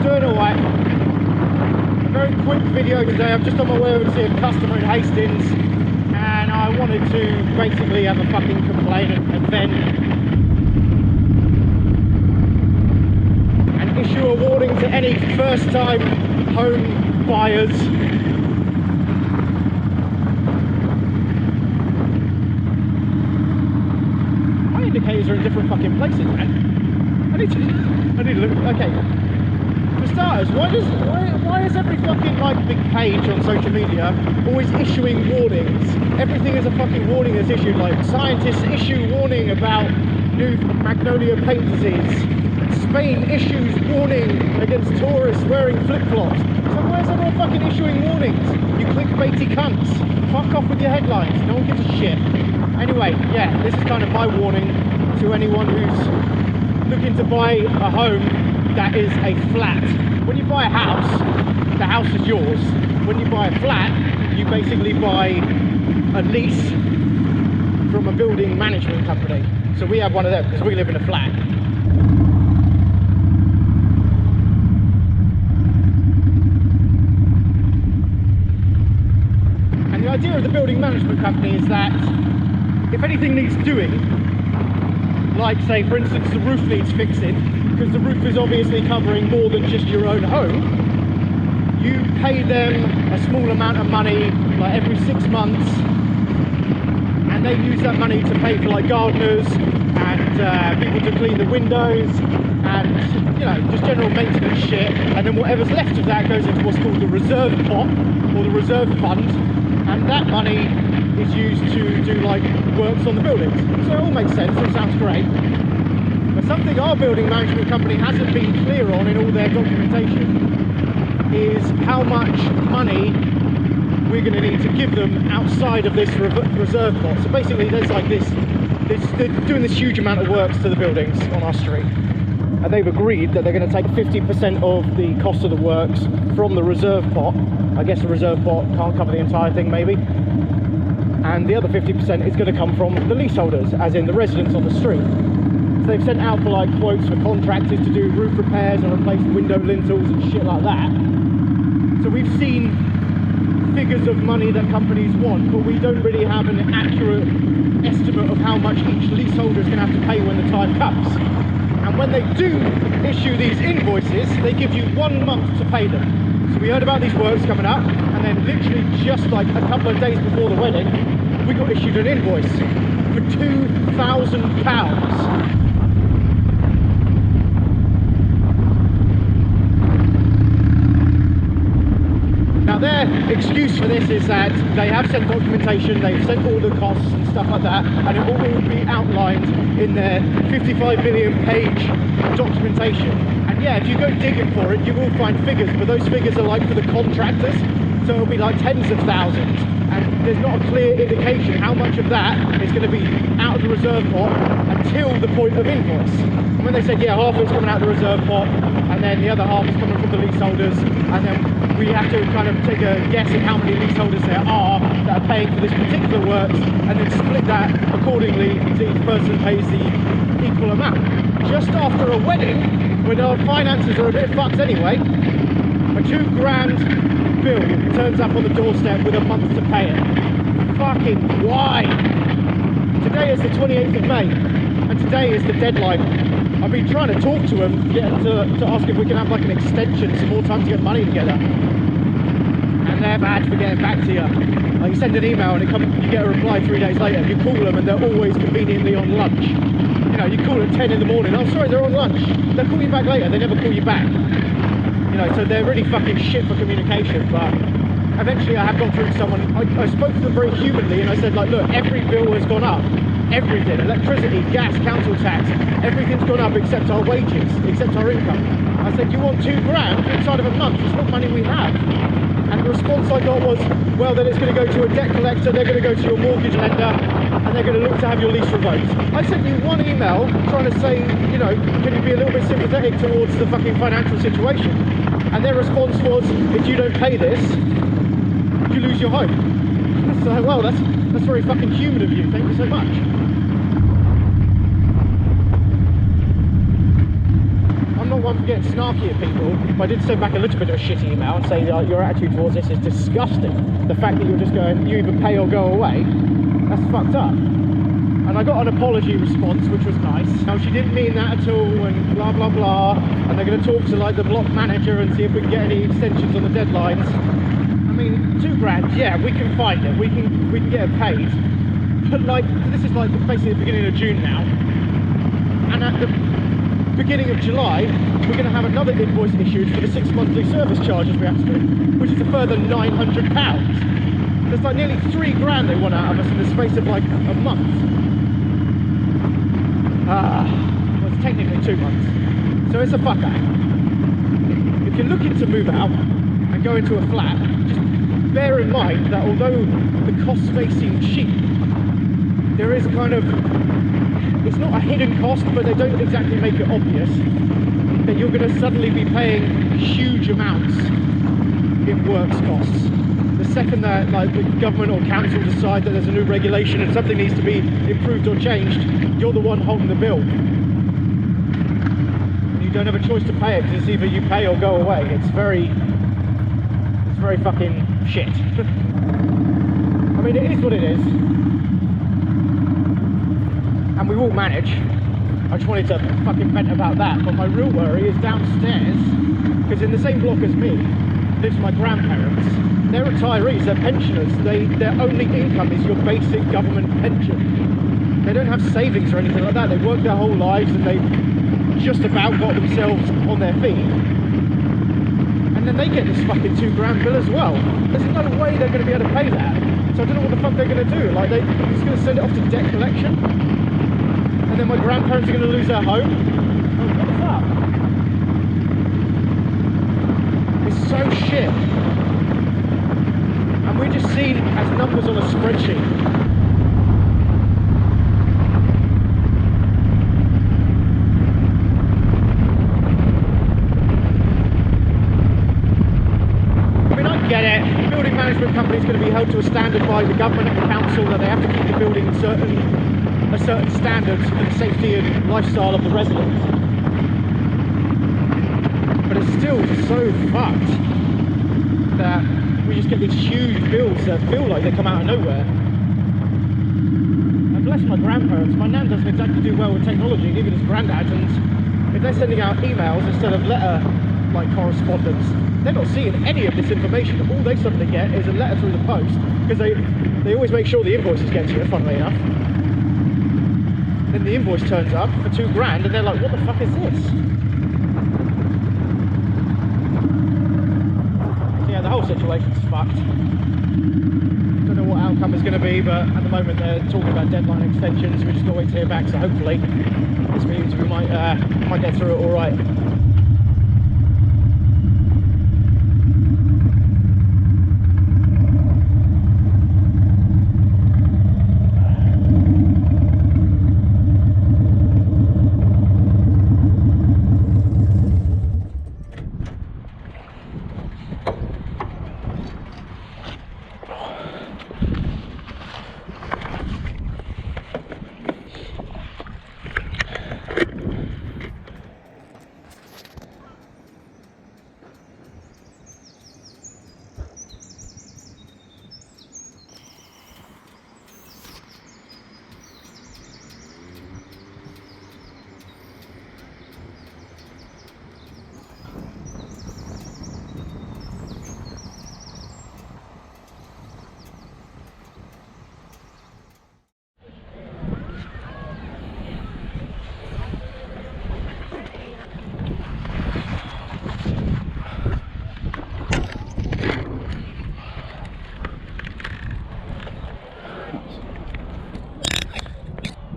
Doing alright. A very quick video today. I'm just on my way over to see a customer in Hastings, and I wanted to basically have a fucking complaint and vent and issue a warning to any first time home buyers. My indicators are in different fucking places, man. I need to look. Okay. For starters, why is every fucking big page on social media always issuing warnings? Everything is a fucking warning that's issued. Like, scientists issue warning about new magnolia paint disease. Spain issues warning against tourists wearing flip-flops. So why is everyone fucking issuing warnings? You clickbaity cunts. Fuck off with your headlines. No one gives a shit. Anyway, yeah, this is kind of my warning to anyone who's looking to buy a home that is a flat. When you buy a house, the house is yours. When you buy a flat, you basically buy a lease from a building management company. So we have one of them because we live in a flat. And the idea of the building management company is that if anything needs doing, like say for instance the roof needs fixing, because the roof is obviously covering more than just your own home, you pay them a small amount of money like every 6 months, and they use that money to pay for like gardeners and people to clean the windows and, you know, just general maintenance shit, and then whatever's left of that goes into what's called the reserve pot or the reserve fund, and that money is used to do like works on the buildings. So it all makes sense, it sounds great. But something our building management company hasn't been clear on in all their documentation is how much money we're going to need to give them outside of this reserve pot. So basically there's like they're doing this huge amount of works to the buildings on our street, and they've agreed that they're going to take 50% of the cost of the works from the reserve pot. I guess the reserve pot can't cover the entire thing maybe. And the other 50% is going to come from the leaseholders, as in the residents on the street. So they've sent out for like quotes for contractors to do roof repairs and replace window lintels and shit like that. So we've seen figures of money that companies want, but we don't really have an accurate estimate of how much each leaseholder is going to have to pay when the time comes. And when they do issue these invoices, they give you 1 month to pay them. So we heard about these works coming up, and then literally just like a couple of days before the wedding, we got issued an invoice for £2,000. Now their excuse for this is that they have sent documentation, they've sent all the costs and stuff like that, and it will all be outlined in their 55 million page documentation. And yeah, if you go digging for it, you will find figures, but those figures are like for the contractors, so it'll be like tens of thousands, and there's not a clear indication how much of that is going to be out of the reserve pot until the point of invoice. And when they said, yeah, half of it's coming out of the reserve pot, and then the other half is coming from the leaseholders, and then we have to kind of take a guess at how many leaseholders there are that are paying for this particular works, and then split that accordingly so each person pays the equal amount. Just after a wedding, when our finances are a bit fucked anyway, a £2,000 bill turns up on the doorstep with a month to pay it. Fucking why? Today is the 28th of May, and today is the deadline. I've been trying to talk to them, to ask if we can have like an extension, some more time to get money together. And they're bad for getting back to you. Like you send an email and you get a reply 3 days later. You call them and they're always conveniently on lunch. You know, you call at 10 in the morning, oh sorry, they're on lunch. They'll call you back later, they never call you back. You know, so they're really fucking shit for communication. But eventually I have gone through to someone, I spoke to them very humanly, and I said like, look, every bill has gone up. Everything, electricity, gas, council tax, everything's gone up except our wages, except our income. I said, you want £2,000 inside of a month? It's what money we have. And the response I got was, well, then it's going to go to a debt collector, they're going to go to your mortgage lender, and they're going to look to have your lease revoked. I sent you one email trying to say, you know, can you be a little bit sympathetic towards the fucking financial situation? And their response was, if you don't pay this, you lose your home. So, well, that's very fucking human of you, thank you so much. I'm not one I'm getting snarky at people, but I did send back a little bit of a shitty email and say that your attitude towards this is disgusting. The fact that you're just going, you either pay or go away, that's fucked up. And I got an apology response, which was nice. Now, she didn't mean that at all, and blah, blah, blah. And they're going to talk to, like, the block manager and see if we can get any extensions on the deadlines. I mean, £2,000, yeah, we can find it. We can get it paid. But, like, this is, like, basically the beginning of June now. And at the beginning of July, we're going to have another invoice issued for the 6 monthly service charges we have to do, which is a further £900. There's, like, nearly £3,000 they want out of us in the space of, like, a month. Well, it's technically 2 months, so it's a fuck up. If you're looking to move out and go into a flat, just bear in mind that although the costs may seem cheap, there is kind of, it's not a hidden cost, but they don't exactly make it obvious that you're going to suddenly be paying huge amounts in works costs. The second that, like, the government or council decide that there's a new regulation and something needs to be improved or changed, you're the one holding the bill. And you don't have a choice to pay it, because it's either you pay or go away. It's very fucking shit. I mean, it is what it is. And we will manage. I just wanted to fucking vent about that, but my real worry is downstairs, because in the same block as me lives my grandparents. They're retirees, they're pensioners, their only income is your basic government pension. They don't have savings or anything like that. They work their whole lives and they've just about got themselves on their feet. And then they get this fucking £2,000 bill as well. There's no way they're going to be able to pay that. So I don't know what the fuck they're going to do. Like, they're just going to send it off to debt collection? And then my grandparents are going to lose their home? Oh, what the fuck? It's so shit. And we're just seen as numbers on a spreadsheet. I mean, I get it. The building management company is going to be held to a standard by the government and the council that they have to keep the building a certain standard for the safety and lifestyle of the residents. But it's still so fucked that we just get these huge bills that feel like they come out of nowhere. And bless my grandparents, my nan doesn't exactly do well with technology, neither does granddad, and if they're sending out emails instead of letter, like, correspondence, they're not seeing any of this information. All they suddenly get is a letter through the post, because they always make sure the invoices get to you, funnily enough. Then the invoice turns up for £2,000 and they're like, what the fuck is this? Yeah, the whole situation's fucked. Don't know what outcome is going to be, but at the moment they're talking about deadline extensions. We just got to wait to hear back, so hopefully this means we might get through it alright.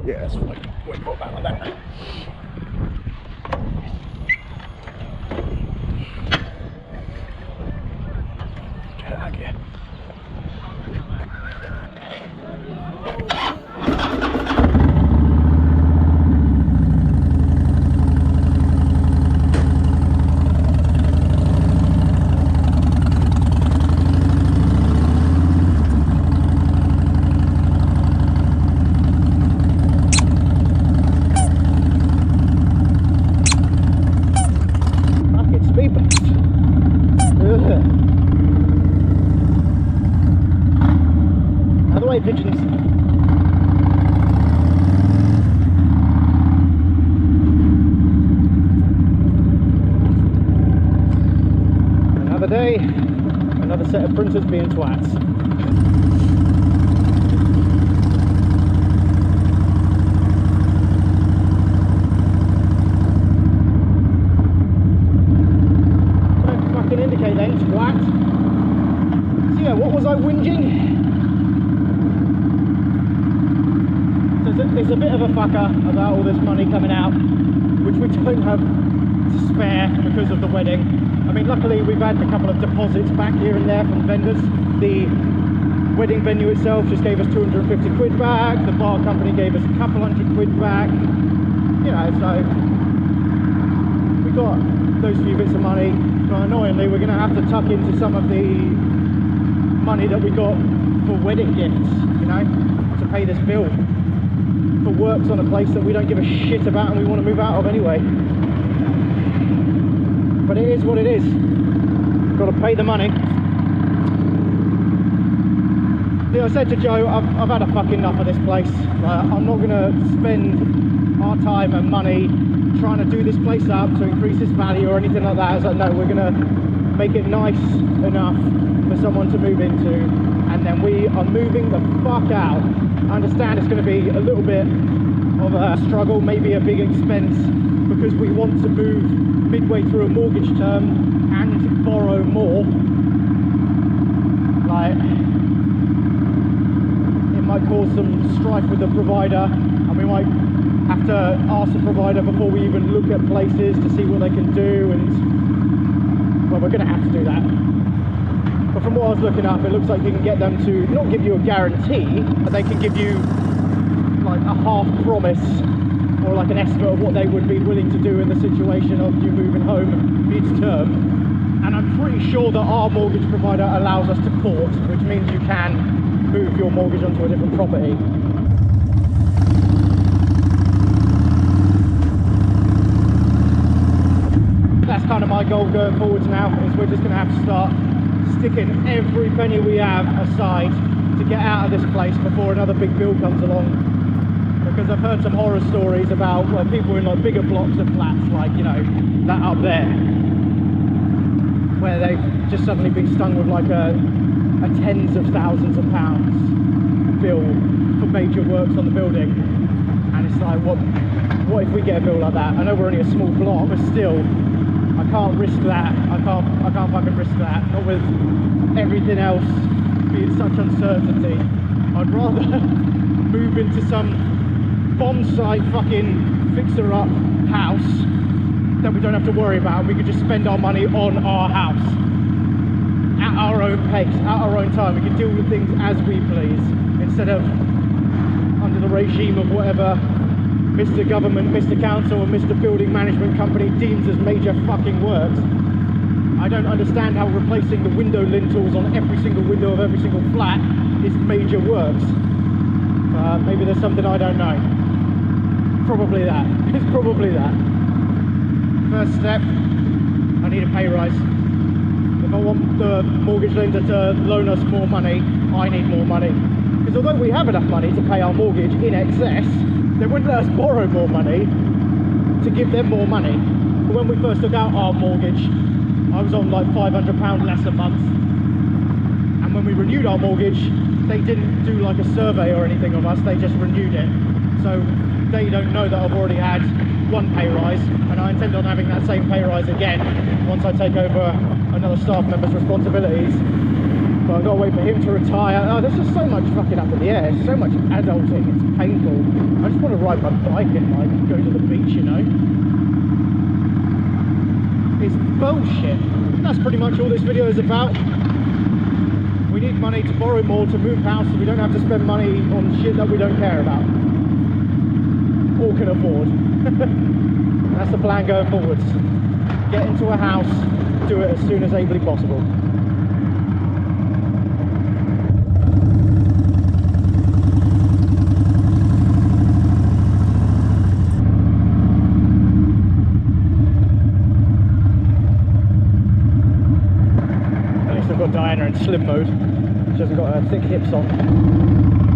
Yeah, that's fine. We'll put that like that. Get it out of here. away, pigeons. Another day, another set of printers being twats. Don't fucking indicate then, twat. So yeah, what was I whinging? It's a bit of a fucker about all this money coming out, which we don't have to spare because of the wedding. I mean, luckily we've had a couple of deposits back here and there from vendors. The wedding venue itself just gave us 250 quid back, the bar company gave us a couple hundred quid back, you know, so we got those few bits of money. But annoyingly, we're going to have to tuck into some of the money that we got for wedding gifts, you know, to pay this bill for works on a place that we don't give a shit about and we want to move out of anyway. But it is what it is. Got to pay the money. I said to Joe, I've had a fucking enough of this place. I'm not going to spend our time and money trying to do this place up to increase its value or anything like that. It's like, no, we're going to make it nice enough for someone to move into, and then we are moving the fuck out. I understand it's going to be a little bit of a struggle, maybe a big expense, because we want to move midway through a mortgage term and borrow more. Like, it might cause some strife with the provider, and we might have to ask the provider before we even look at places to see what they can do, and well, we're going to have to do that. But from what I was looking up, it looks like you can get them to not give you a guarantee, but they can give you like a half promise or like an estimate of what they would be willing to do in the situation of you moving home mid-term. And I'm pretty sure that our mortgage provider allows us to port, which means you can move your mortgage onto a different property. That's kind of my goal going forwards now, is we're just going to have to start sticking every penny we have aside to get out of this place before another big bill comes along. Because I've heard some horror stories about people in like bigger blocks of flats, like, you know, that up there, where they've just suddenly been stung with like a tens of thousands of pounds bill for major works on the building. And it's like, what if we get a bill like that? I know we're only a small block, but still, I can't risk that. I can't fucking risk that. Not with everything else being such uncertainty. I'd rather move into some bomb site fucking fixer-up house that we don't have to worry about. We could just spend our money on our house at our own pace, at our own time. We can deal with things as we please, instead of under the regime of whatever Mr. Government, Mr. Council, and Mr. Building Management Company deems as major fucking works. I don't understand how replacing the window lintels on every single window of every single flat is major works. Maybe there's something I don't know. Probably that. It's probably that. First step, I need a pay rise. If I want the mortgage lender to loan us more money, I need more money. Because although we have enough money to pay our mortgage in excess, they wouldn't let us borrow more money to give them more money. When we first took out our mortgage, I was on like £500 less a month. And when we renewed our mortgage, they didn't do like a survey or anything of us, they just renewed it. So they don't know that I've already had one pay rise, and I intend on having that same pay rise again once I take over another staff member's responsibilities. But I've got to wait for him to retire. Oh, there's just so much fucking up in the air, so much adulting, it's painful. I just want to ride my bike and like go to the beach, you know. It's bullshit. That's pretty much all this video is about. We need money to borrow more to move house, so we don't have to spend money on shit that we don't care about or can afford. That's the plan going forwards. Get into a house, do it as soon as ably possible. At least I've got Dyna in slim mode. She hasn't got her thick hips on.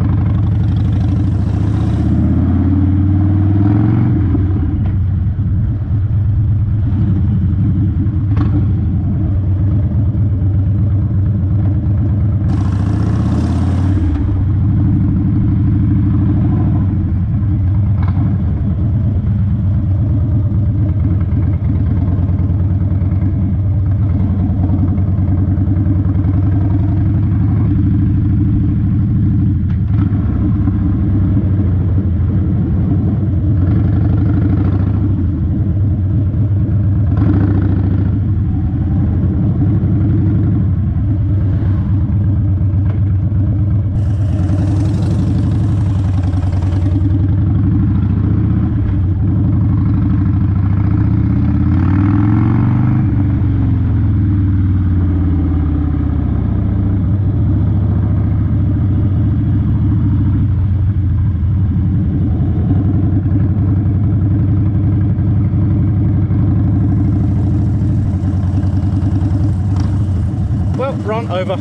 over.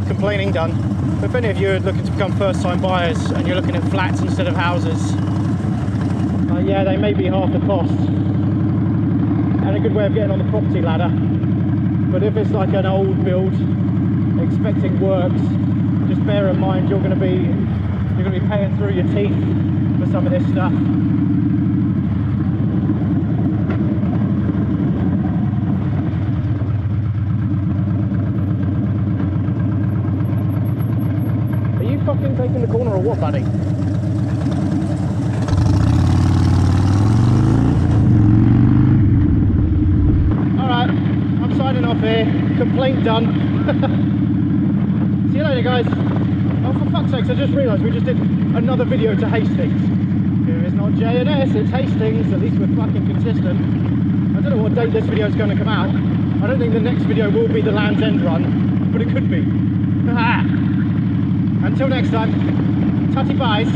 Complaining done. But if any of you are looking to become first time buyers and you're looking at flats instead of houses, yeah, they may be half the cost and a good way of getting on the property ladder. But if it's like an old build expecting works, just bear in mind you're going to be paying through your teeth for some of this stuff. Are you fucking taking the corner or what, buddy? Alright, I'm signing off here. Complaint done. See you later, guys. Oh, for fuck's sakes, I just realised we just did another video to Hastings. Here it's not J&S, it's Hastings. At least we're fucking consistent. I don't know what date this video is going to come out. I don't think the next video will be the Land's End run, but it could be. Until next time, tutty buys.